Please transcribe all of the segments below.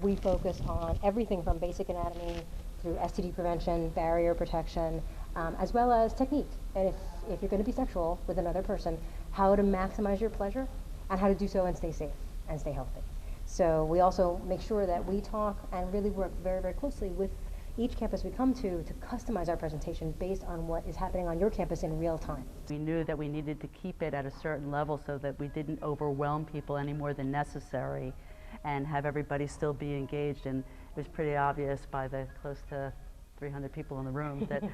we focus on everything from basic anatomy through STD prevention, barrier protection, as well as techniques. And if you're going to be sexual with another person, how to maximize your pleasure and how to do so and stay safe and stay healthy. So we also make sure that we talk and really work very, very closely with each campus we come to customize our presentation based on what is happening on your campus in real time. We knew that we needed to keep it at a certain level so that we didn't overwhelm people any more than necessary and have everybody still be engaged. And it was pretty obvious by the close to 300 people in the room that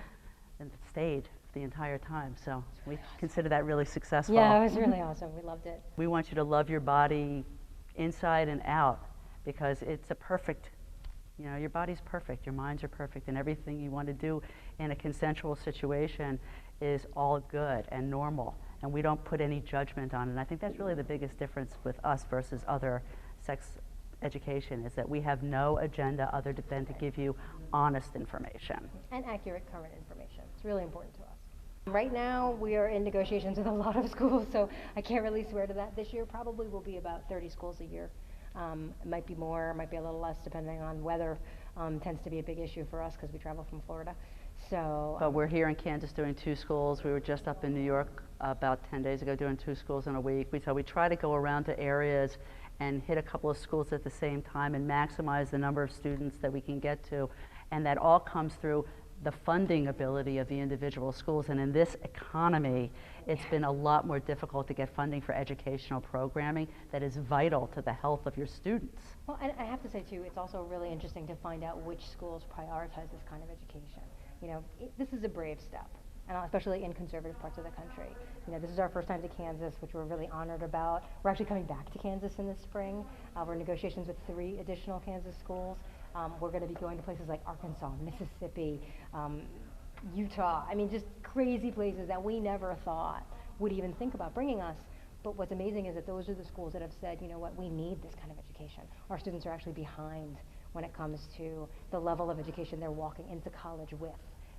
stayed the entire time. So we consider that really successful. Yeah, it was really awesome. We loved it. We want you to love your body inside and out because it's a perfect, you know, your body's perfect, your minds are perfect, and everything you want to do in a consensual situation is all good and normal, and we don't put any judgment on it. And I think that's really the biggest difference with us versus other sex education, is that we have no agenda other than to give you honest information. And accurate current information. It's really important to us. Right now, we are in negotiations with a lot of schools, so I can't really swear to that. This year probably will be about 30 schools a year. It might be more, it might be a little less, depending on weather. Tends to be a big issue for us because we travel from Florida. So, but we're here in Kansas doing 2 schools. We were just up in New York about 10 days ago doing 2 schools in a week. So we try to go around to areas and hit a couple of schools at the same time and maximize the number of students that we can get to. And that all comes through the funding ability of the individual schools. And in this economy, it's been a lot more difficult to get funding for educational programming that is vital to the health of your students. Well, and I have to say too, it's also really interesting to find out which schools prioritize this kind of education. You know, this is a brave step, and especially in conservative parts of the country. You know, this is our first time to Kansas, which we're really honored about. We're actually coming back to Kansas in the spring. We're in negotiations with 3 additional Kansas schools. We're going to be going to places like Arkansas, Mississippi, Utah. I mean, just crazy places that we never thought would even think about bringing us. But what's amazing is that those are the schools that have said, you know what, we need this kind of education. Our students are actually behind when it comes to the level of education they're walking into college with,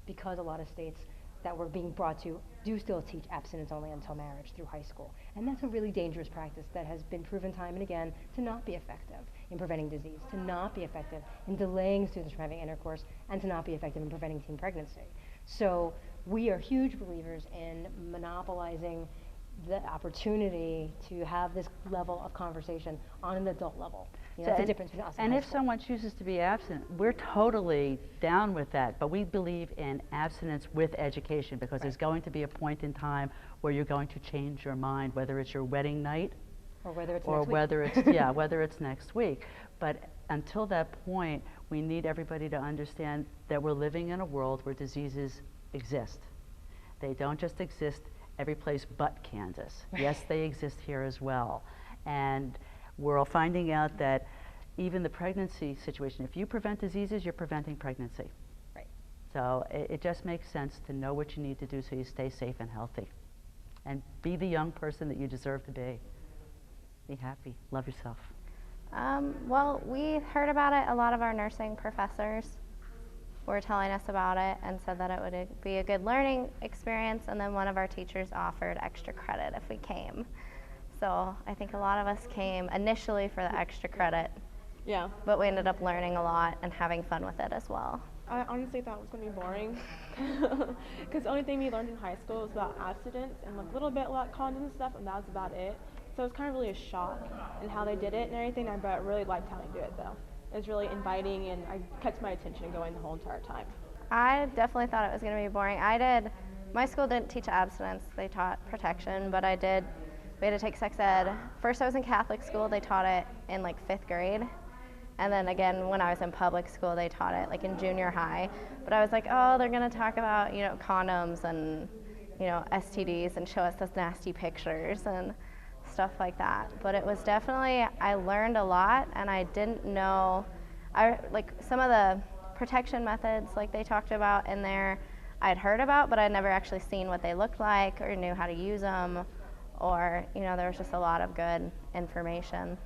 because a lot of states that we're being brought to do still teach abstinence only until marriage through high school. And that's a really dangerous practice that has been proven time and again to not be effective in preventing disease, to not be effective in delaying students from having intercourse, and to not be effective in preventing teen pregnancy. So we are huge believers in monopolizing the opportunity to have this level of conversation on an adult level. You know, it's the difference between us and if high school. someone chooses to be abstinent, we're totally down with that, but we believe in abstinence with education, because there's going to be a point in time where you're going to change your mind, whether it's your wedding night or whether it's or next whether week. it's yeah, whether it's next week. But until that point, we need everybody to understand that we're living in a world where diseases exist. They don't just exist every place but Kansas. Yes, they exist here as well. And we're all finding out that even the pregnancy situation, if you prevent diseases, you're preventing pregnancy. Right. So it just makes sense to know what you need to do so you stay safe and healthy. And be the young person that you deserve to be. Be happy, love yourself. Well, we heard about it. A lot of our nursing professors were telling us about it and said that it would be a good learning experience, and then one of our teachers offered extra credit if we came. So I think a lot of us came initially for the extra credit. Yeah. But we ended up learning a lot and having fun with it as well. I honestly thought it was going to be boring, because the only thing we learned in high school was about abstinence and like a little bit about condoms and stuff, and that was about it. So it was kind of really a shock in how they did it and everything, but I really liked how they did it though. It was really inviting, and I kept my attention going the whole entire time. I definitely thought it was going to be boring. My school didn't teach abstinence, they taught protection, but we had to take sex ed. First I was in Catholic school, they taught it in like 5th grade. And then again, when I was in public school, they taught it like in junior high. But I was like, oh, they're gonna talk about, you know, condoms and, you know, STDs and show us those nasty pictures and stuff like that. But it was definitely, I learned a lot, and I didn't know, like some of the protection methods like they talked about in there, I'd heard about, but I'd never actually seen what they looked like or knew how to use them, or, you know, there was just a lot of good information.